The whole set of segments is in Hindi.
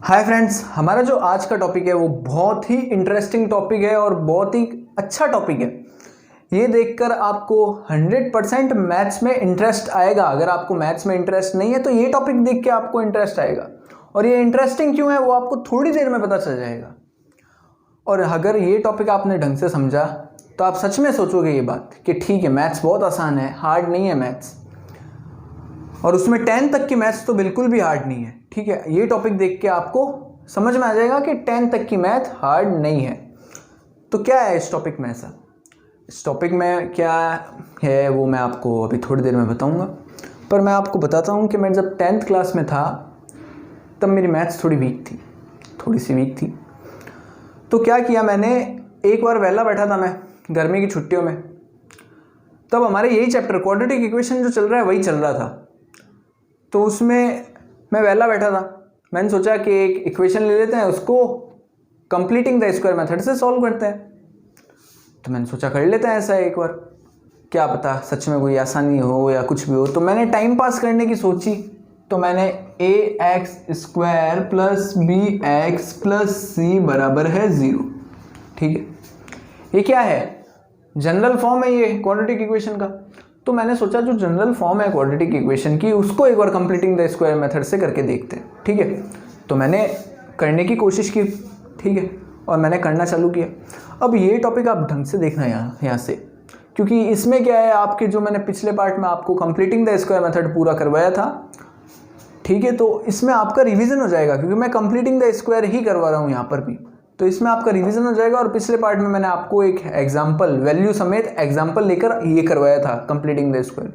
हाय फ्रेंड्स, हमारा जो आज का टॉपिक है वो बहुत ही इंटरेस्टिंग टॉपिक है और बहुत ही अच्छा टॉपिक है। ये देखकर आपको 100% मैथ्स में इंटरेस्ट आएगा। अगर आपको मैथ्स में इंटरेस्ट नहीं है तो ये टॉपिक देख के आपको इंटरेस्ट आएगा, और ये इंटरेस्टिंग क्यों है वो आपको थोड़ी देर में पता चल जाएगा। और अगर ये टॉपिक आपने ढंग से समझा तो आप सच में सोचोगे ये बात कि ठीक है, मैथ्स बहुत आसान है, हार्ड नहीं है मैथ्स। और उसमें 10 तक की मैथ्स तो बिल्कुल भी हार्ड नहीं है। ठीक है, ये टॉपिक देख के आपको समझ में आ जाएगा कि 10 तक की मैथ हार्ड नहीं है। तो क्या है इस टॉपिक में ऐसा? इस टॉपिक में क्या है वो मैं आपको अभी थोड़ी देर में बताऊंगा। पर मैं आपको बताता हूँ कि मैं जब 10th क्लास में था तब मेरी मैथ्स थोड़ी वीक थी, थोड़ी सी वीक थी। तो क्या किया मैंने, एक बार वेला बैठा था मैं गर्मी की छुट्टियों में, तब हमारे यही चैप्टर क्वाड्रेटिक इक्वेशन जो चल रहा है वही चल रहा था। तो उसमें मैं वेला बैठा था, मैंने सोचा कि एक इक्वेशन ले लेते हैं, उसको कंप्लीटिंग द स्क्वायर मेथड से सॉल्व करते हैं। तो मैंने सोचा कर लेते हैं ऐसा एक बार, क्या पता सच में कोई आसानी हो या कुछ भी हो। तो मैंने टाइम पास करने की सोची, तो मैंने ax² plus bx plus c बराबर है 0। ठीक है, ये क्या है? जनरल फॉर्म है ये क्वाड्रेटिक इक्वेशन का। तो मैंने सोचा जो जनरल फॉर्म है क्वाड्रेटिक इक्वेशन की उसको एक बार कंप्लीटिंग द स्क्वायर मेथड से करके देखते हैं। ठीक है, तो मैंने करने की कोशिश की। ठीक है, और मैंने करना चालू किया। अब ये टॉपिक आप ढंग से देखना यहाँ से, क्योंकि इसमें क्या है, आपके जो मैंने पिछले पार्ट में आपको कंप्लीटिंग द स्क्वायर मेथड पूरा करवाया था, ठीक है, तो इसमें आपका रिवीजन हो जाएगा, क्योंकि मैं कंप्लीटिंग द स्क्वायर ही करवा रहा हूँ यहाँ पर भी। तो इसमें आपका रिवीजन हो जाएगा। और पिछले पार्ट में मैंने आपको एक एग्जाम्पल, वैल्यू समेत एग्जाम्पल लेकर ये करवाया था कंप्लीटिंग द स्क्वायर,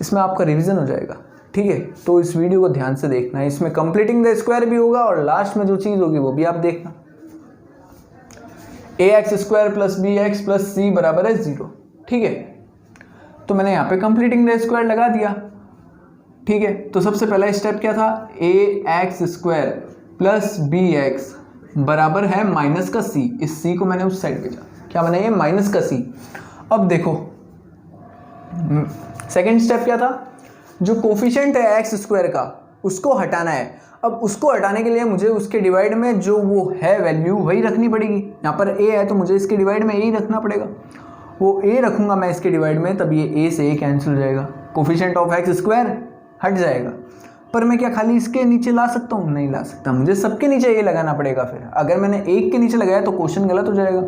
इसमें आपका रिवीजन हो जाएगा। ठीक है, तो इस वीडियो को ध्यान से देखना है, इसमें कंप्लीटिंग द स्क्वायर भी होगा और लास्ट में जो चीज़ होगी वो भी आप देखना। ax² plus bx plus c बराबर है 0। ठीक है, तो मैंने यहाँ पे कंप्लीटिंग द स्क्वायर लगा दिया। ठीक है, तो सबसे पहला स्टेप क्या था, ax² प्लस bx बराबर है माइनस का c। इस c को मैंने उस साइड भेजा, क्या बना ये माइनस का c। अब देखो सेकंड स्टेप क्या था, जो कोफिशिएंट है x² का उसको हटाना है। अब उसको हटाने के लिए मुझे उसके डिवाइड में जो वो है वैल्यू वही रखनी पड़ेगी। यहाँ पर a है तो मुझे इसके डिवाइड में a ही रखना पड़ेगा। वो a रखूंगा मैं इसके डिवाइड में, तब ये a से a कैंसिल हो जाएगा, कोफिशिएंट ऑफ x² हट जाएगा। पर मैं क्या खाली इसके नीचे ला सकता हूँ? नहीं ला सकता, मुझे सबके नीचे ये लगाना पड़ेगा। फिर अगर मैंने एक के नीचे लगाया तो क्वेश्चन गलत हो जाएगा,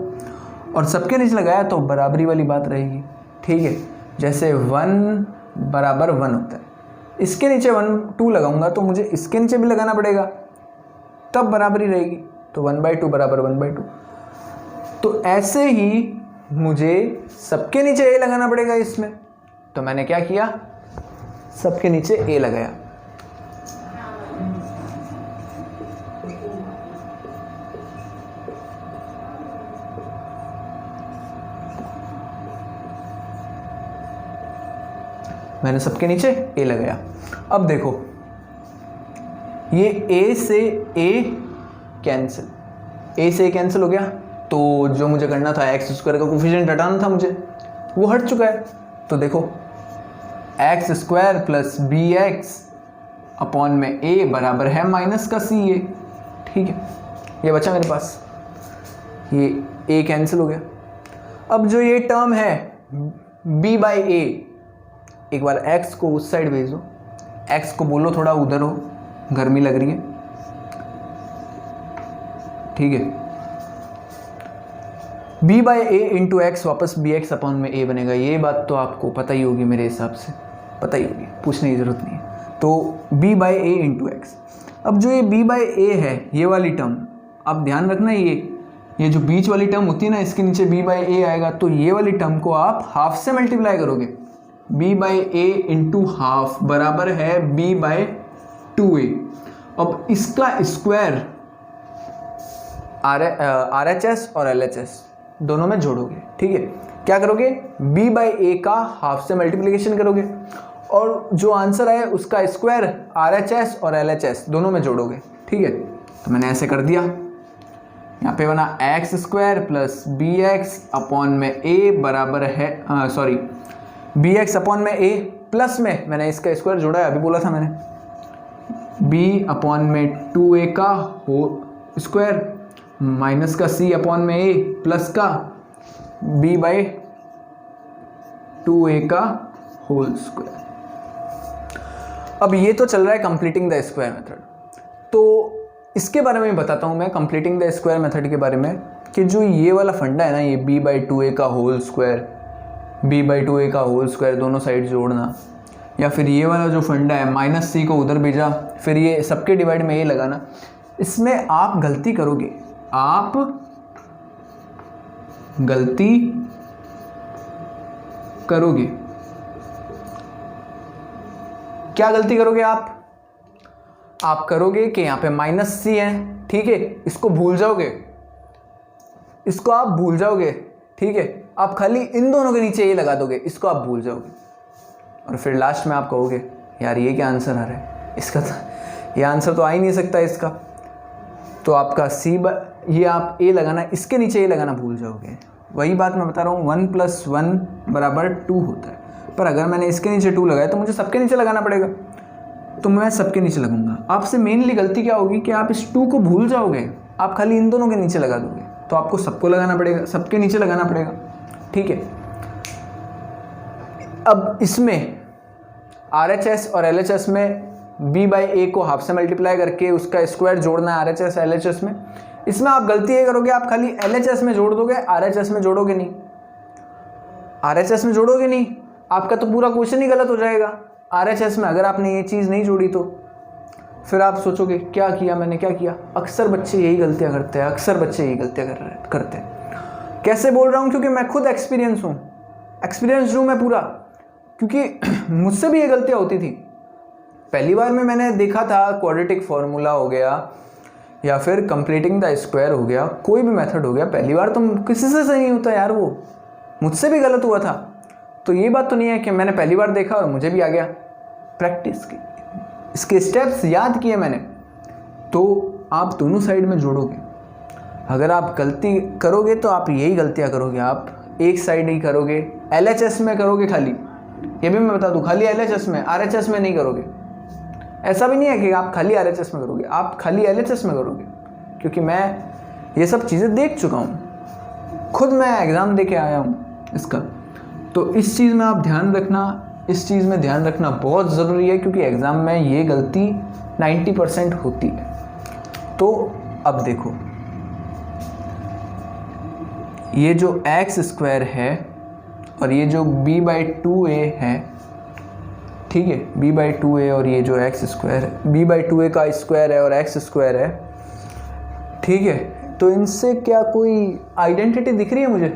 और सबके नीचे लगाया तो बराबरी वाली बात रहेगी। ठीक है, जैसे 1 बराबर 1 होता है, इसके नीचे 1 2 लगाऊंगा तो मुझे इसके नीचे भी लगाना पड़ेगा, तब बराबरी रहेगी। तो 1/2 बराबर 1/2। तो ऐसे ही मुझे सबके नीचे a लगाना पड़ेगा इसमें। तो मैंने क्या किया, सबके नीचे a लगाया। मैंने सबके नीचे a लगाया। अब देखो ये a से a कैंसिल, a से a कैंसिल हो गया। तो जो मुझे करना था x² का कोफिशिएंट हटाना था मुझे, वो हट चुका है। तो देखो x² प्लस bx अपॉन में a बराबर है माइनस का c a। ठीक है, ये बचा मेरे पास, ये a कैंसिल हो गया। अब जो ये टर्म है b/a, एक बार x को उस साइड भेज दो, x को बोलो थोड़ा उधर हो, गर्मी लग रही है। ठीक है, b/a इंटू एक्स वापस bx अपॉन में a बनेगा। ये बात तो आपको पता ही होगी, मेरे हिसाब से पता ही होगी, पूछने की जरूरत नहीं है। तो b/a इंटू एक्स। अब जो ये b/a है, ये वाली टर्म आप ध्यान रखना, ये जो बीच वाली टर्म होती है ना, इसके नीचे b/a आएगा, तो ये वाली टर्म को आप हाफ से मल्टीप्लाई करोगे। b/a इंटू हाफ बराबर है b/2a। अब इसका स्क्वायर RHS और LHS दोनों में जोड़ोगे। ठीक है, क्या करोगे, b/a का हाफ से मल्टीप्लिकेशन करोगे, और जो आंसर है उसका स्क्वायर RHS और LHS दोनों में जोड़ोगे। ठीक है, तो मैंने ऐसे कर दिया। यहाँ पे बना x² प्लस bx अपॉन में a बराबर है bx अपॉन में a प्लस में मैंने इसका स्क्वायर जोड़ा है, अभी बोला था मैंने, बी अपॉन में 2a का होल स्क्वायर माइनस का c अपॉन में a प्लस का b बाई 2a का होल स्क्वायर। अब ये तो चल रहा है कंप्लीटिंग द स्क्वायर मेथड, तो इसके बारे में बताता हूँ मैं कंप्लीटिंग द स्क्वायर मेथड के बारे में कि जो ये वाला फंडा है ना, ये b बाई 2a का whole square, b by 2a का होल स्क्वायर दोनों साइड जोड़ना, या फिर ये वाला जो फंडा है माइनस c को उधर भेजा फिर ये सबके डिवाइड में ये लगाना, इसमें आप गलती करोगे, आप गलती करोगे। क्या गलती करोगे आप करोगे कि यहाँ पे माइनस सी है, ठीक है, इसको भूल जाओगे, इसको आप भूल जाओगे, ठीक है, आप खाली इन दोनों के नीचे ये लगा दोगे, इसको आप भूल जाओगे, और फिर लास्ट में आप कहोगे यार ये क्या आंसर आ रहा है इसका, तो ये आंसर तो आ ही नहीं सकता इसका, तो आपका सी ये आप ए लगाना, इसके नीचे ये लगाना भूल जाओगे। वही बात मैं बता रहा हूँ, 1 + 1 = 2 होता है, पर अगर मैंने इसके नीचे 2 लगाया तो मुझे सबके नीचे लगाना पड़ेगा, तो मैं सबके नीचे लगूंगा। आपसे मेनली गलती क्या होगी कि आप इस 2 को भूल जाओगे, आप खाली इन दोनों के नीचे लगा दोगे, तो आपको सबको लगाना पड़ेगा, सबके नीचे लगाना पड़ेगा, ठीक है। अब इसमें RHS और LHS में b बाई a को हाफ से मल्टीप्लाई करके उसका स्क्वायर जोड़ना है RHS LHS में। इसमें आप गलती ये करोगे, आप खाली LHS में जोड़ दोगे, RHS में जोड़ोगे नहीं, RHS में जोड़ोगे नहीं, आपका तो पूरा क्वेश्चन ही गलत हो जाएगा। RHS में अगर आपने ये चीज़ नहीं जोड़ी तो फिर आप सोचोगे क्या किया मैंने, क्या किया। अक्सर बच्चे यही गलतियाँ करते हैं, अक्सर बच्चे यही गलतियाँ करते हैं। कैसे बोल रहा हूँ, क्योंकि मैं खुद एक्सपीरियंस हूँ मैं पूरा, क्योंकि मुझसे भी ये गलतियाँ होती थी। पहली बार में मैंने देखा था क्वाड्रेटिक फार्मूला हो गया या फिर कंप्लीटिंग द स्क्वायर हो गया, कोई भी मेथड हो गया, पहली बार तो किसी से सही नहीं होता यार, वो मुझसे भी गलत हुआ था। तो ये बात तो नहीं है कि मैंने पहली बार देखा और मुझे भी आ गया, प्रैक्टिस की, इसके स्टेप्स याद किए मैंने। तो आप दोनों साइड में जोड़ोगे, अगर आप गलती करोगे तो आप यही गलतियाँ करोगे, आप एक साइड ही करोगे, LHS में करोगे खाली, ये भी मैं बता दूँ, खाली LHS में, RHS में नहीं करोगे। ऐसा भी नहीं है कि आप खाली RHS में करोगे, आप खाली LHS में करोगे, क्योंकि मैं ये सब चीज़ें देख चुका हूँ, खुद मैं एग्ज़ाम दे के आया हूँ इसका। तो इस चीज़ में आप ध्यान रखना, इस चीज़ में ध्यान रखना बहुत ज़रूरी है, क्योंकि एग्ज़ाम में ये गलती 90% होती है। तो अब देखो, ये जो x² है और ये जो b बाई 2a है, ठीक है, b बाई 2a और ये जो x² है, b बाई 2a का स्क्वायर है और x² है, ठीक है। तो इनसे क्या कोई आइडेंटिटी दिख रही है मुझे?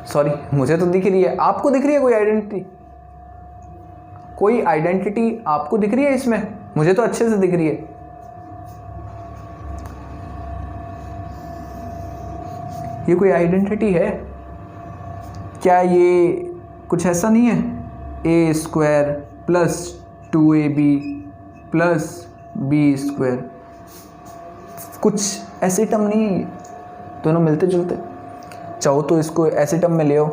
सॉरी, मुझे तो दिख रही है, आपको दिख रही है कोई आइडेंटिटी? कोई आइडेंटिटी आपको दिख रही है इसमें? मुझे तो अच्छे से दिख रही है। ये कोई आइडेंटिटी है क्या? ये कुछ ऐसा नहीं है, a² + 2ab + b², कुछ ऐसे टर्म नहीं है, दोनों मिलते जुलते। चाहो तो इसको ऐसे टर्म में ले आओ,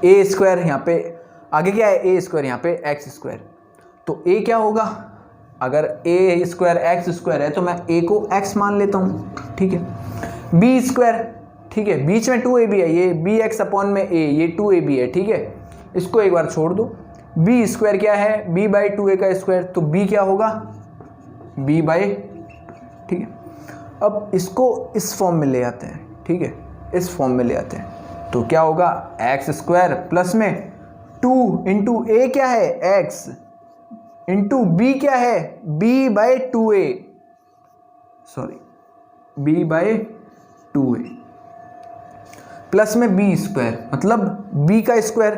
a² यहाँ पे आगे क्या है, a², यहाँ पे x², तो a क्या होगा, अगर a² x² है तो मैं a को x मान लेता हूँ, ठीक है। b², ठीक है, बीच में 2ab है, ये bx अपॉन में a, ये 2ab है, ठीक है, इसको एक बार छोड़ दो। b² क्या है, b बाई 2a का स्क्वायर, तो b क्या होगा, b बाई, ठीक है। अब इसको इस फॉर्म में ले आते हैं, ठीक है, इस फॉर्म में ले आते हैं, तो क्या होगा, x² प्लस में 2 इंटू a क्या है, x इंटू b क्या है, b by 2a, sorry b by 2a plus में b², मतलब b का स्क्वायर,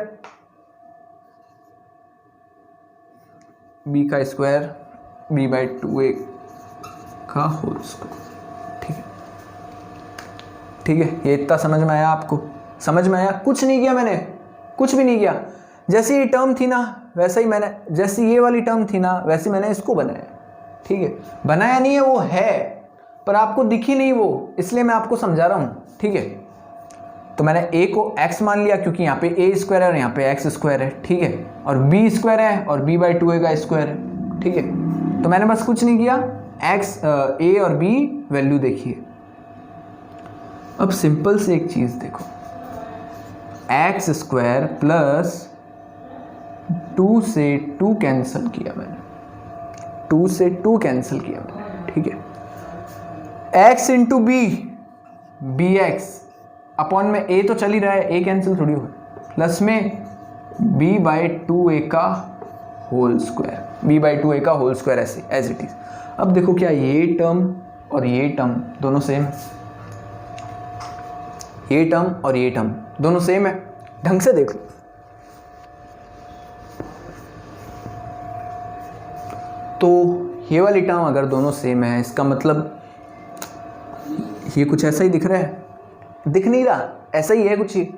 b का स्क्वायर, b बाई 2a का होल स्क्वायर, ठीक है, ठीक है। ये इतना समझ में आया आपको? समझ में आया? कुछ नहीं किया मैंने, कुछ भी नहीं किया। जैसी ये टर्म थी ना वैसे ही मैंने, जैसी ये वाली टर्म थी ना वैसे मैंने इसको बनाया, ठीक है। बनाया नहीं है, वो है, पर आपको दिखी नहीं वो, इसलिए मैं आपको समझा रहा हूँ, ठीक है। तो मैंने a को x मान लिया, क्योंकि यहाँ पे a² है और यहाँ पे x² है, ठीक है, और b² है और b बाई 2a का स्क्वायर है, ठीक है। तो मैंने बस कुछ नहीं किया, एक्स ए और बी वैल्यू देखिए। अब सिंपल से एक चीज़ देखो, एक्स स्क्वायर प्लस 2 से 2 कैंसिल किया मैंने, 2 से 2 कैंसिल किया मैंने, ठीक है। X into b, b x upon में ए तो चल ही रहा है, ए कैंसिल थोड़ी हो, प्लस में बी बाई 2a का whole square, B by 2a का होल स्क्वायर ऐसे एज इट इज। अब देखो क्या ये टर्म और ये टर्म दोनों सेम, ये टर्म और ये टर्म दोनों सेम है, ढंग से देख लो। तो ये वाली टर्म अगर दोनों सेम है, इसका मतलब ये कुछ ऐसा ही दिख रहा है, दिख नहीं रहा, ऐसा ही है कुछ ही,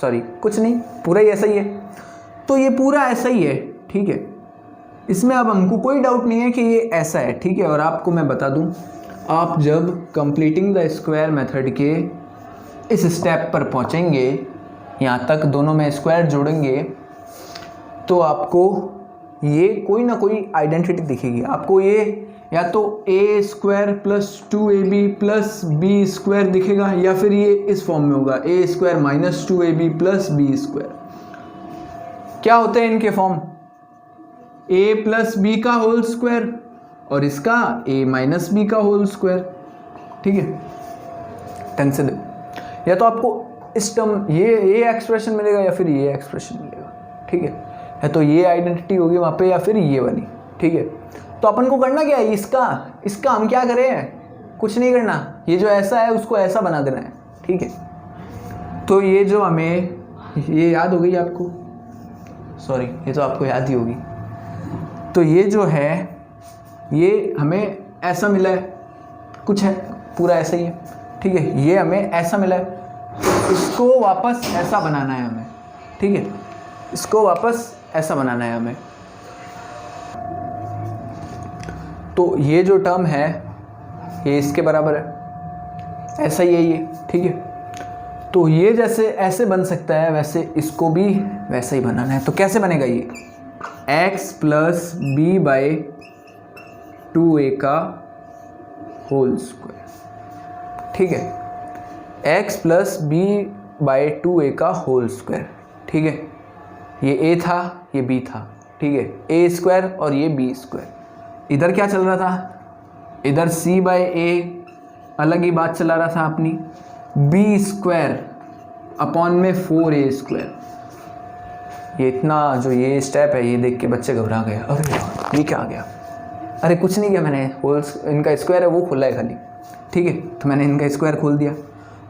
सॉरी कुछ नहीं, पूरा ही ऐसा ही है। तो ये पूरा ऐसा ही है, ठीक है। इसमें अब हमको कोई डाउट नहीं है कि ये ऐसा है, ठीक है। और आपको मैं बता दूं, आप जब कंप्लीटिंग द स्क्वायर मेथड के इस स्टेप पर पहुंचेंगे, यहाँ तक दोनों में स्क्वायर जोड़ेंगे, तो आपको ये कोई ना कोई आइडेंटिटी दिखेगी। आपको ये या तो A square plus 2ab plus B square दिखेगा, या फिर ये इस फॉर्म में होगा A square minus 2ab plus B square. क्या होते हैं इनके फॉर्म? ए प्लस बी का होल स्क्वायर और इसका ए माइनस बी का होल स्क्वायर, ठीक है। ढंग से देखो, या तो आपको इस टर्म ये एक्सप्रेशन मिलेगा या फिर ये एक्सप्रेशन मिलेगा, ठीक है। या तो ये आइडेंटिटी होगी वहाँ पे या फिर ये वाली, ठीक है। तो अपन को करना क्या है, इसका हम क्या करें, कुछ नहीं करना, ये जो ऐसा है उसको ऐसा बना देना है, ठीक है। तो ये जो हमें, ये याद हो गई आपको, सॉरी ये तो आपको याद ही होगी। तो ये जो है ये हमें ऐसा मिला है, कुछ है पूरा ऐसा ही है, ठीक है। ये हमें ऐसा मिला है, इसको वापस ऐसा बनाना है हमें, ठीक है। इसको वापस ऐसा बनाना है हमें। तो ये जो टर्म है ये इसके बराबर है, ऐसा ही है ये, ठीक है। तो ये जैसे ऐसे बन सकता है, वैसे इसको भी वैसे ही बनाना है। तो कैसे बनेगा ये, x plus B by 2a का होल स्क्वायर, ठीक है। x plus B by 2a का होल स्क्वायर, ठीक है। ये a था, ये b था, ठीक है। a स्क्वायर और ये b स्क्वायर। इधर क्या चल रहा था, इधर c बाई a अलग ही बात चला रहा था अपनी, b स्क्वायर अपॉन में 4a स्क्वायर। ये इतना जो ये स्टेप है ये देख के बच्चे घबरा गए, अरे ये क्या आ गया, अरे कुछ नहीं किया मैंने, होल्स इनका स्क्वायर है वो खुला है खाली, ठीक है। तो मैंने इनका स्क्वायर खोल दिया।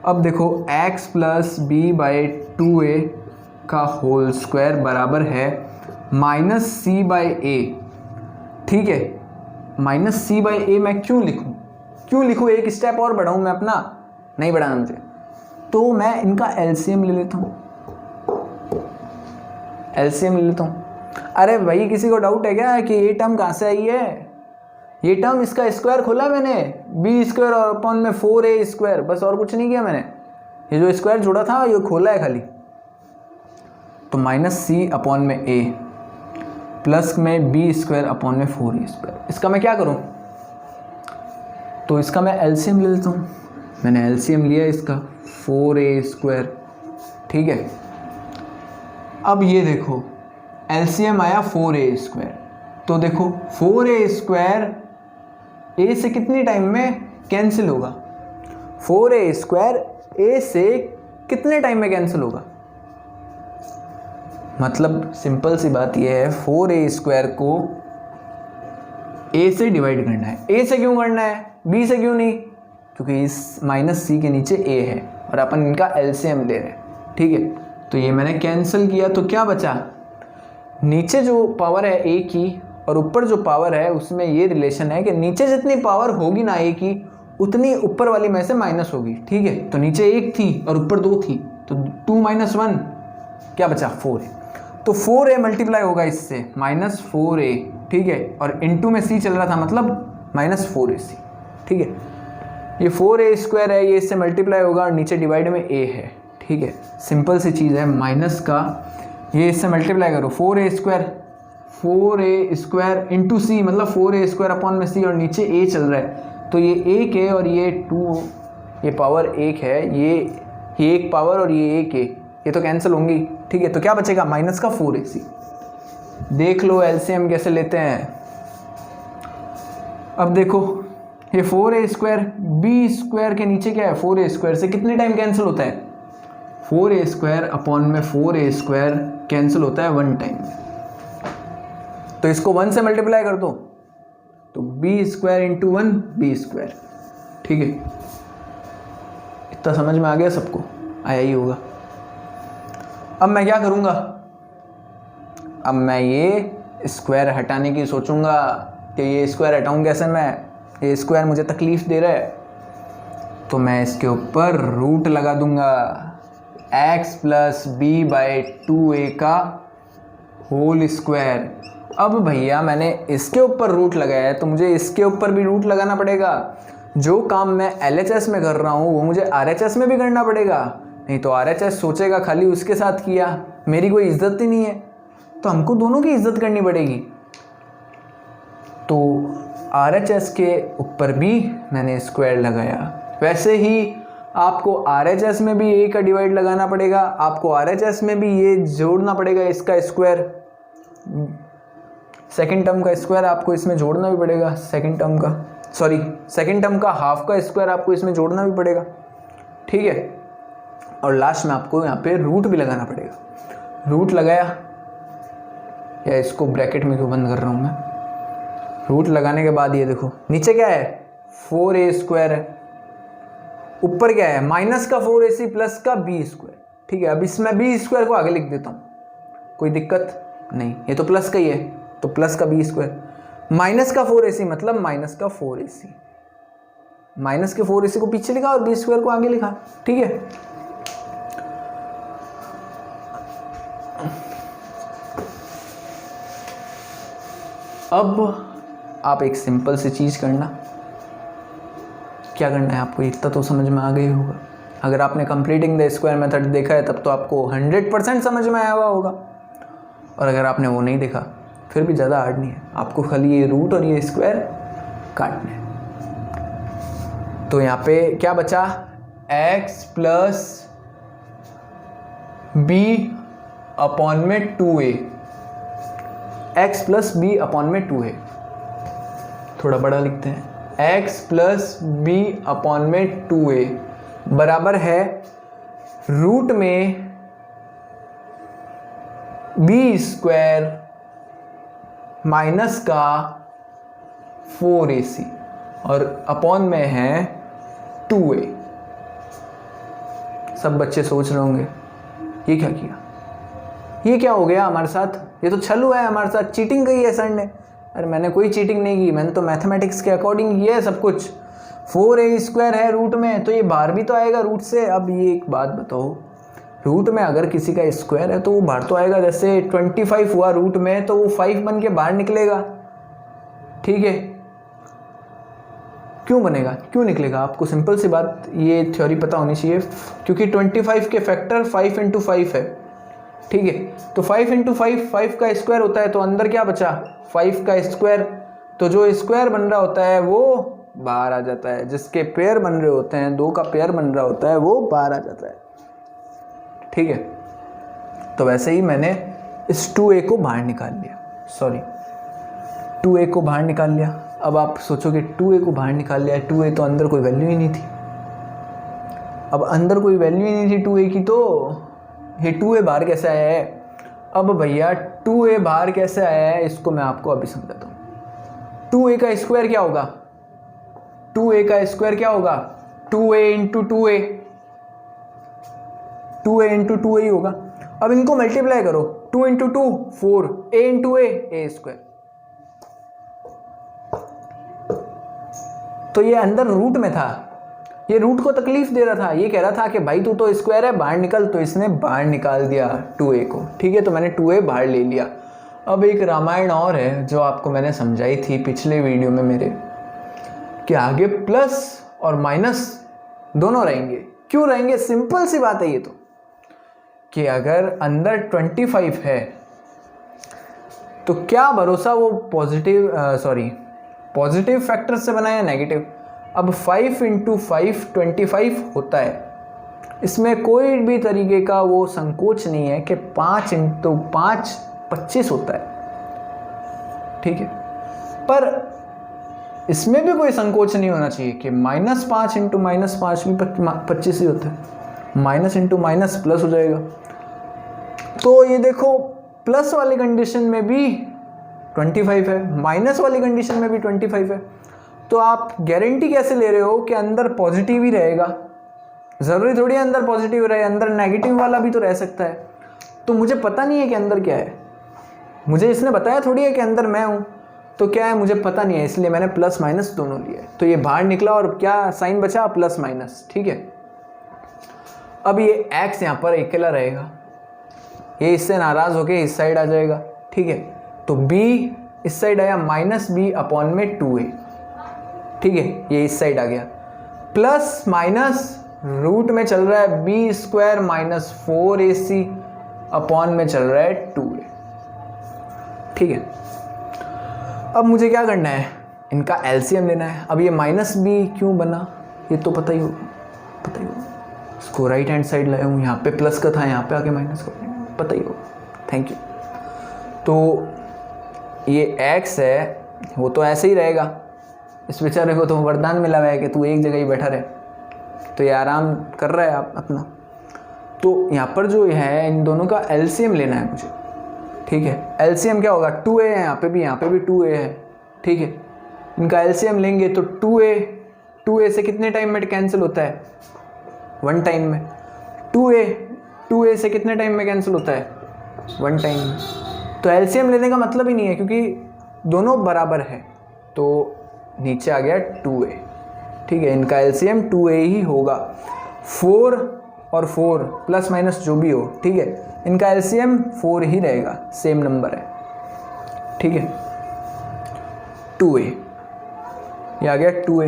अब देखो x plus B by 2a का होल स्क्वायर बराबर है माइनस सी बाई ए, ठीक है। माइनस सी बाई ए मैं क्यों लिखूँ, एक स्टेप और बढ़ाऊँ मैं अपना, नहीं बढ़ाना मुझे। तो मैं इनका एलसीएम ले लेता हूँ, एलसीएम ले लेता हूँ। अरे भाई किसी को डाउट है क्या कि ये टर्म कहाँ से आई है, ये टर्म इसका स्क्वायर खोला मैंने, बी स्क्वायर और अपॉन में 4a स्क्वायर, बस और कुछ नहीं किया मैंने, ये जो स्क्वायर जोड़ा था ये खोला है खाली। तो माइनस सी अपॉन में a प्लस में बी स्क्वायर अपॉन में 4a स्क्वायर, इसका मैं क्या करूं, तो इसका मैं एलसीएम ले लेता हूं। मैंने एलसीएम लिया इसका 4a स्क्वायर, ठीक है। अब ये देखो एलसीएम आया 4a स्क्वायर, तो देखो 4a स्क्वायर a से कितनी टाइम में कैंसिल होगा, 4a स्क्वायर a से कितने टाइम में कैंसिल होगा। मतलब सिंपल सी बात यह है, 4a स्क्वायर को a से डिवाइड करना है। a से क्यों करना है, b से क्यों नहीं, क्योंकि इस माइनस c के नीचे a है और अपन इनका एलसीएम ले रहे हैं, ठीक है। तो ये मैंने कैंसिल किया, तो क्या बचा, नीचे जो पावर है a की और ऊपर जो पावर है उसमें ये रिलेशन है कि नीचे जितनी पावर होगी ना a की उतनी ऊपर वाली में से माइनस होगी, ठीक है। तो नीचे 1 थी और ऊपर 2 थी, तो 2 माइनस 1 क्या बचा, 4a। तो 4a मल्टीप्लाई होगा इससे माइनस 4a, ठीक है। और इनटू में c चल रहा था, मतलब माइनस 4ac, ठीक है। ये 4a स्क्वायर है, ये इससे मल्टीप्लाई होगा और नीचे डिवाइड में a है, ठीक है। सिंपल सी चीज़ है, माइनस का ये इससे मल्टीप्लाई करो, 4a स्क्वायर 4a² इंटू सी, मतलब 4a² अपॉन में सी, और नीचे a चल रहा है तो ये 1 है और ये 2, ये पावर 1 है, ये 1 पावर और ये 1 है, ये तो कैंसिल होंगी। ठीक है, तो क्या बचेगा माइनस का 4ac। देख लो एलसीएम कैसे लेते हैं। अब देखो ये 4a² b² के नीचे क्या है 4a² से कितने टाइम कैंसिल होता है 4a² अपॉन में 4a² कैंसिल होता है 1 टाइम। तो इसको 1 से मल्टीप्लाई कर दो तो b² इंटू 1 b²। ठीक है, इतना समझ में आ गया सबको, आया ही होगा। अब मैं क्या करूँगा, अब मैं ये स्क्वायर हटाने की सोचूंगा कि ये स्क्वायर हटाऊँ कैसे मैं, ये स्क्वायर मुझे तकलीफ़ दे रहा है, तो मैं इसके ऊपर रूट लगा दूंगा x plus B by 2a का होल स्क्वायर। अब भैया मैंने इसके ऊपर रूट लगाया है तो मुझे इसके ऊपर भी रूट लगाना पड़ेगा। जो काम मैं LHS में कर रहा हूँ वो मुझे RHS में भी करना पड़ेगा, नहीं तो RHS सोचेगा खाली उसके साथ किया, मेरी कोई इज्जत ही नहीं है। तो हमको दोनों की इज्जत करनी पड़ेगी। तो RHS के ऊपर भी मैंने स्क्वायर लगाया, वैसे ही आपको RHS में भी a का डिवाइड लगाना पड़ेगा, आपको RHS में भी ये जोड़ना पड़ेगा, इसका स्क्वायर, सेकंड टर्म का स्क्वायर आपको इसमें जोड़ना भी पड़ेगा, सेकंड टर्म का हाफ का स्क्वायर आपको इसमें जोड़ना भी पड़ेगा। ठीक है, और लास्ट में आपको यहाँ पे रूट भी लगाना पड़ेगा। रूट लगाया, या इसको ब्रैकेट में क्यों बंद कर रहा हूँ मैं, रूट लगाने के बाद ये देखो नीचे क्या है 4a² है, ऊपर क्या है माइनस का 4ac प्लस का b²। ठीक है, अब इसमें b² को आगे लिख देता हूँ, कोई दिक्कत नहीं, ये तो प्लस का ही है तो प्लस का b², माइनस का 4ac मतलब माइनस का 4ac, माइनस के 4ac को पीछे लिखा और b² को आगे लिखा। ठीक है, अब आप एक सिंपल सी चीज़ करना, क्या करना है आपको, इतना तो समझ में आ गई होगा। अगर आपने कंप्लीटिंग द स्क्वायर मेथड देखा है तब तो आपको 100% समझ में आया हुआ होगा, और अगर आपने वो नहीं देखा फिर भी ज़्यादा हार्ड नहीं है, आपको खाली ये रूट और ये स्क्वायर काटने हैं। तो यहाँ पे क्या बचा x प्लस बी अपॉन में 2a, x plus B upon में 2a, थोड़ा बड़ा लिखते हैं, x प्लस बी अपॉन में 2a बराबर है रूट में b² माइनस का 4ac और अपॉन में है 2a। सब बच्चे सोच रहे होंगे ये क्या किया, ये क्या हो गया हमारे साथ, ये तो छल हुआ है हमारे साथ, चीटिंग की है सर ने। अरे मैंने कोई चीटिंग नहीं की, मैंने तो मैथमेटिक्स के अकॉर्डिंग किया है सब कुछ। 4a² है रूट में तो ये बाहर भी तो आएगा रूट से। अब ये एक बात बताओ, रूट में अगर किसी का स्क्वायर है तो वो बाहर तो आएगा, जैसे 25 हुआ रूट में तो वो 5 बन के बाहर निकलेगा। ठीक है, क्यों बनेगा, क्यों निकलेगा, आपको सिंपल सी बात ये थ्योरी पता होनी चाहिए, क्योंकि 25 के फैक्टर 5 इंटू 5 है। ठीक है, तो 5 इंटू 5 का स्क्वायर होता है, तो अंदर क्या बचा 5 का स्क्वायर, तो जो स्क्वायर बन रहा होता है वो बाहर आ जाता है, जिसके पेयर बन रहे होते हैं, 2 का पेयर बन रहा होता है वो बाहर आ जाता है। ठीक है, तो वैसे ही मैंने इस 2a को बाहर निकाल लिया, 2a को बाहर निकाल लिया। अब आप सोचोगे 2a को बाहर निकाल लिया, 2a तो अंदर कोई वैल्यू ही नहीं थी। अब अंदर कोई वैल्यू ही नहीं थी 2a की, तो ये 2a बाहर कैसे आया है। अब भैया 2a बाहर कैसे आया है इसको मैं आपको अभी समझाता हूँ। 2a का स्क्वायर क्या होगा, 2a का स्क्वायर क्या होगा 2a into 2a, 2a into 2a ही होगा। अब इनको मल्टीप्लाई करो, 2 into 2 4, a into a square. तो ये अंदर रूट में था, ये रूट को तकलीफ दे रहा था, ये कह रहा था कि भाई तू तो स्क्वायर है बाहर निकल, तो इसने बाहर निकाल दिया 2a को। ठीक है, तो मैंने 2a बाहर ले लिया। अब एक रामायण और है जो आपको मैंने समझाई थी पिछले वीडियो में मेरे, कि आगे प्लस और माइनस दोनों रहेंगे। क्यों रहेंगे, सिंपल सी बात है ये तो, कि अगर अंदर 25 है तो क्या भरोसा वो पॉजिटिव फैक्टर से बना है या नेगेटिव। अब 5 × 5 25 होता है, इसमें कोई भी तरीके का वो संकोच नहीं है कि 5 × 5 25 होता है, ठीक है। पर इसमें भी कोई संकोच नहीं होना चाहिए कि -5 × -5 भी 25 ही होता है, माइनस इंटू माइनस प्लस हो जाएगा। तो ये देखो प्लस वाली कंडीशन में भी 25 है, माइनस वाली कंडीशन में भी 25 है। तो आप गारंटी कैसे ले रहे हो कि अंदर पॉजिटिव ही रहेगा? ज़रूरी थोड़ी है अंदर पॉजिटिव रहे, अंदर नेगेटिव वाला भी तो रह सकता है। तो मुझे पता नहीं है कि अंदर क्या है, मुझे इसने बताया थोड़ी है कि अंदर मैं हूँ, तो क्या है मुझे पता नहीं है, इसलिए मैंने प्लस माइनस दोनों लिए। तो ये बाहर निकला और क्या साइन बचा, प्लस माइनस, ठीक है। अब ये x यहाँ पर अकेला रहेगा, ये इससे नाराज़ होके इस साइड आ जाएगा, ठीक है। तो b इस साइड आया, -b/2a, ठीक है, ये इस साइड आ गया। प्लस माइनस रूट में चल रहा है b² - 4ac अपॉन में चल रहा है 2a, ठीक है। अब मुझे क्या करना है, इनका एलसीएम लेना है। अब ये -b क्यों बना ये तो पता ही होगा, इसको राइट हैंड साइड लाया हूँ, यहाँ पे प्लस का था, यहाँ पे आके माइनस का, पता ही होगा, थैंक यू। तो ये x है वो तो ऐसे ही रहेगा, इस बेचारे को तो वरदान मिला हुआ है कि तू एक जगह ही बैठा रहे, तो ये आराम कर रहा है आप अपना। तो यहाँ पर जो है इन दोनों का एलसीएम लेना है मुझे, ठीक है। एलसीएम क्या होगा, 2a है, यहाँ पे भी 2a है, ठीक है। इनका एलसीएम लेंगे तो 2a से कितने टाइम में कैंसिल होता है, 1 टाइम में। 2a से कितने टाइम में कैंसिल होता है, 1 टाइम में। तो एलसीएम लेने का मतलब ही नहीं है क्योंकि दोनों बराबर है, तो नीचे आ गया 2a, ठीक है। इनका एलसीएम 2a ही होगा, 4 और 4 प्लस माइनस जो भी हो, ठीक है। इनका एलसीएम 4 ही रहेगा, सेम नंबर है, ठीक है। 2a ये आ गया 2a,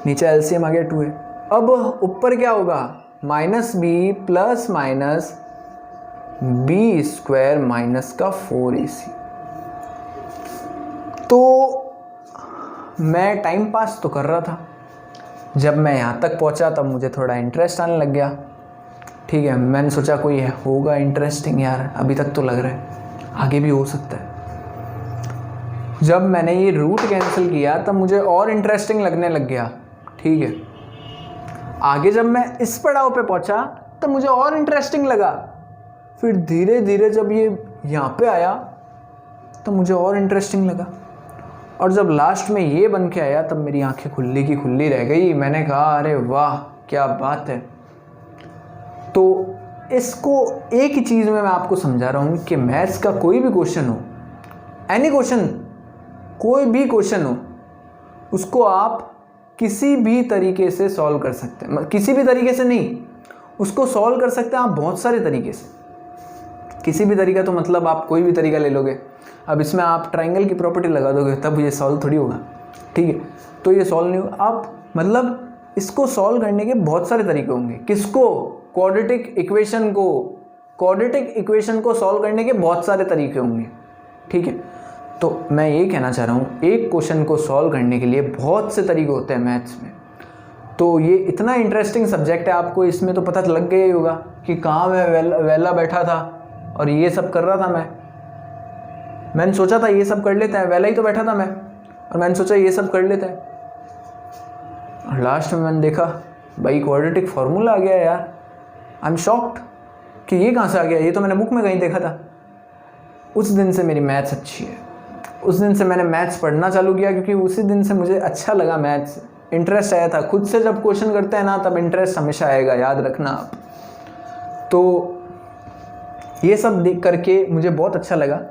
नीचे एलसीएम आ गया 2a। अब ऊपर क्या होगा, -b plus minus b² minus का 4ac। तो मैं टाइम पास तो कर रहा था, जब मैं यहाँ तक पहुँचा तब मुझे थोड़ा इंटरेस्ट आने लग गया, ठीक है। मैंने सोचा कोई होगा इंटरेस्टिंग यार, अभी तक तो लग रहा है आगे भी हो सकता है। जब मैंने ये रूट कैंसिल किया तब मुझे और इंटरेस्टिंग लगने लग गया, ठीक है। आगे जब मैं इस पड़ाव पे पहुँचा तब मुझे और इंटरेस्टिंग लगा, फिर धीरे धीरे जब ये यहाँ पे आया तब मुझे और इंटरेस्टिंग लगा, और जब लास्ट में ये बन के आया तब मेरी आंखें खुली की खुली रह गई। मैंने कहा अरे वाह क्या बात है। तो इसको एक ही चीज़ में मैं आपको समझा रहा हूँ कि मैथ्स का कोई भी क्वेश्चन हो, एनी क्वेश्चन, कोई भी क्वेश्चन हो, उसको आप किसी भी तरीके से सॉल्व कर सकते हैं। किसी भी तरीके से नहीं, उसको सॉल्व कर सकते हैं आप बहुत सारे तरीके से। किसी भी तरीका तो मतलब आप कोई भी तरीका ले लोगे, अब इसमें आप ट्रायंगल की प्रॉपर्टी लगा दोगे तब ये सॉल्व थोड़ी होगा, ठीक है। तो ये सॉल्व नहीं होगा, आप मतलब इसको सॉल्व करने के बहुत सारे तरीके होंगे। किसको, क्वाड्रेटिक इक्वेशन को सॉल्व करने के बहुत सारे तरीके होंगे, ठीक है। तो मैं ये कहना चाह रहा हूँ, एक क्वेश्चन को सॉल्व करने के लिए बहुत से तरीके होते हैं मैथ्स में। तो ये इतना इंटरेस्टिंग सब्जेक्ट है, आपको इसमें तो पता लग गया ही होगा कि कहाँ मैं वेला बैठा था और ये सब कर रहा था। मैंने सोचा था ये सब कर लेते हैं, वेला ही तो बैठा था मैं, और मैंने सोचा ये सब कर लेते हैं, और लास्ट में मैंने देखा भाई क्वाड्रेटिक फार्मूला आ गया यार। आई एम शॉक्ड कि ये कहाँ से आ गया, ये तो मैंने बुक में कहीं देखा था। उस दिन से मेरी मैथ्स अच्छी है, उस दिन से मैंने मैथ्स पढ़ना चालू किया, क्योंकि उसी दिन से मुझे अच्छा लगा मैथ्स, इंटरेस्ट आया था। खुद से जब क्वेश्चन करते हैं ना तब इंटरेस्ट हमेशा आएगा, याद रखना आप। तो ये सब देख करके मुझे बहुत अच्छा लगा।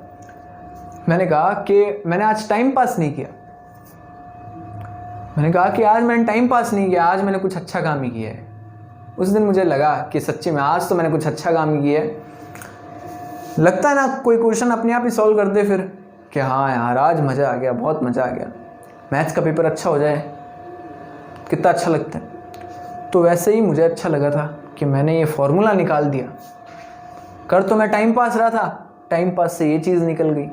मैंने कहा कि मैंने आज टाइम पास नहीं किया, मैंने कहा कि आज मैंने टाइम पास नहीं किया, आज मैंने कुछ अच्छा काम ही किया है। उस दिन मुझे लगा कि सच्ची में आज तो मैंने कुछ अच्छा काम ही किया है। लगता है ना कोई क्वेश्चन अपने आप ही सॉल्व कर दे फिर कि हाँ यार आज मज़ा आ गया, बहुत मज़ा आ गया, मैथ्स का पेपर अच्छा हो जाए, कितना अच्छा लगता है। तो वैसे ही मुझे अच्छा लगा था कि मैंने ये फॉर्मूला निकाल दिया। कर तो मैं टाइम पास रहा था, टाइम पास से ये चीज़ निकल गई।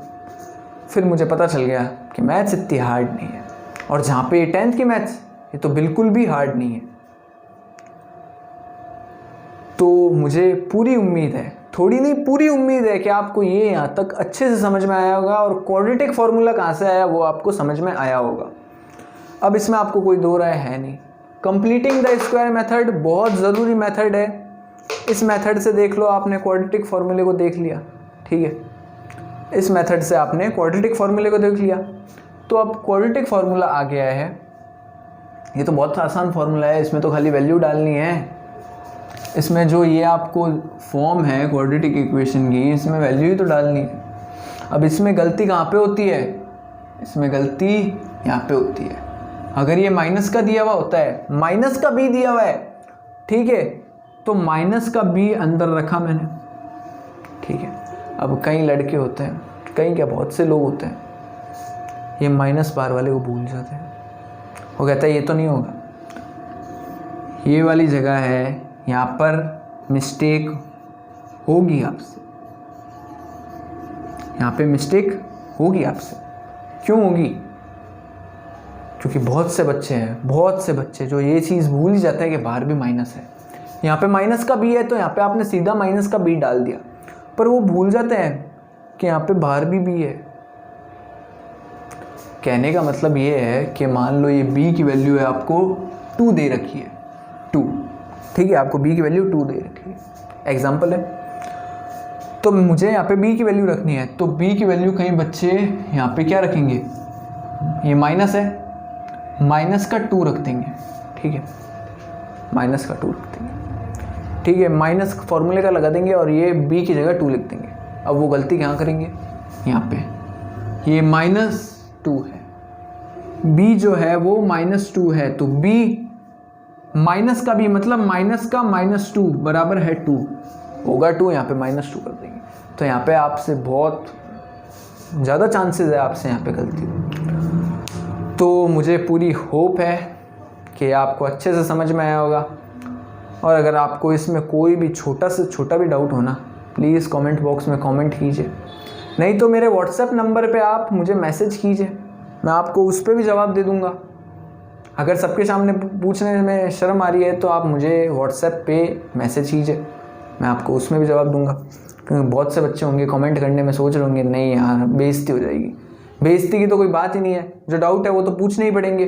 फिर मुझे पता चल गया कि मैथ्स इतनी हार्ड नहीं है, और जहाँ पे ये 10th की मैथ्स ये तो बिल्कुल भी हार्ड नहीं है। तो मुझे पूरी उम्मीद है, थोड़ी नहीं पूरी उम्मीद है कि आपको ये यहाँ तक अच्छे से समझ में आया होगा, और क्वाड्रेटिक फार्मूला कहाँ से आया वो आपको समझ में आया होगा। अब इसमें आपको कोई दो राय है नहीं, कंप्लीटिंग द स्क्वायर मेथड बहुत ज़रूरी मेथड है। इस मेथड से देख लो, आपने क्वाड्रेटिक फार्मूले को देख लिया, ठीक है, इस मेथड से आपने क्वाड्रेटिक फार्मूले को देख लिया। तो अब क्वाड्रेटिक फार्मूला आ गया है, ये तो बहुत आसान फार्मूला है, इसमें तो खाली वैल्यू डालनी है। इसमें जो ये आपको फॉर्म है क्वाड्रेटिक इक्वेशन की, इसमें वैल्यू ही तो डालनी है। अब इसमें गलती कहाँ पे होती है, इसमें गलती यहाँ पे होती है। अगर ये माइनस का दिया हुआ होता है, माइनस का बी दिया हुआ है, ठीक है, तो माइनस का बी अंदर रखा मैंने, ठीक है। अब कई लड़के होते हैं, कई क्या बहुत से लोग होते हैं, ये माइनस बार वाले को भूल जाते हैं। वो कहता है ये तो नहीं होगा, ये वाली जगह है, यहाँ पर मिस्टेक होगी आपसे, यहाँ पे मिस्टेक होगी आपसे। क्यों होगी? क्योंकि बहुत से बच्चे हैं, बहुत से बच्चे जो ये चीज़ भूल ही जाते हैं कि बाहर भी माइनस है। यहाँ पे माइनस का बी है तो यहाँ पे आपने सीधा माइनस का बी डाल दिया, पर वो भूल जाते हैं कि यहाँ पे बाहर भी बी है। कहने का मतलब ये है कि मान लो ये b की वैल्यू है आपको 2 दे रखी है, 2, ठीक है, आपको b की वैल्यू 2 दे रखी है, एग्जाम्पल है। तो मुझे यहाँ पे b की वैल्यू रखनी है, तो b की वैल्यू कई बच्चे यहाँ पे क्या रखेंगे, ये माइनस है, माइनस का 2 रख देंगे, ठीक है, माइनस का 2 रख देंगे, ठीक है, माइनस फॉर्मूले का लगा देंगे और ये b की जगह 2 लिख देंगे। अब वो गलती कहाँ करेंगे, यहाँ पे ये -2 है, b जो है वो -2 है, तो b माइनस का b मतलब माइनस का -2 बराबर है 2 होगा, 2 यहाँ पे -2 कर देंगे। तो यहाँ पे आपसे बहुत ज़्यादा चांसेस है आपसे यहाँ पे गलती हो। तो मुझे पूरी होप है कि आपको अच्छे से समझ में आया होगा, और अगर आपको इसमें कोई भी छोटा से छोटा भी डाउट हो ना, प्लीज़ कमेंट बॉक्स में कमेंट कीजिए, नहीं तो मेरे व्हाट्सएप नंबर पे आप मुझे मैसेज कीजिए, मैं आपको उस पर भी जवाब दे दूँगा। अगर सबके सामने पूछने में शर्म आ रही है तो आप मुझे व्हाट्सएप पे मैसेज कीजिए, मैं आपको उसमें भी जवाब दूंगा। क्योंकि बहुत से बच्चे होंगे कमेंट करने में सोच रहे होंगे नहीं यार बेइज्जती हो जाएगी, बेइज्जती की तो कोई बात ही नहीं है, जो डाउट है वो तो पूछने ही पड़ेंगे।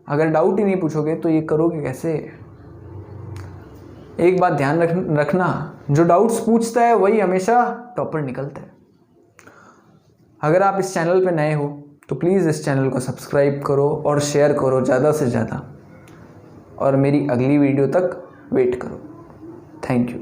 अगर डाउट ही नहीं पूछोगे तो ये करोगे कैसे? एक बात ध्यान रखना, जो डाउट्स पूछता है वही हमेशा टॉपर निकलता है। अगर आप इस चैनल पे नए हो तो प्लीज़ इस चैनल को सब्सक्राइब करो और शेयर करो ज़्यादा से ज़्यादा, और मेरी अगली वीडियो तक वेट करो। Thank you.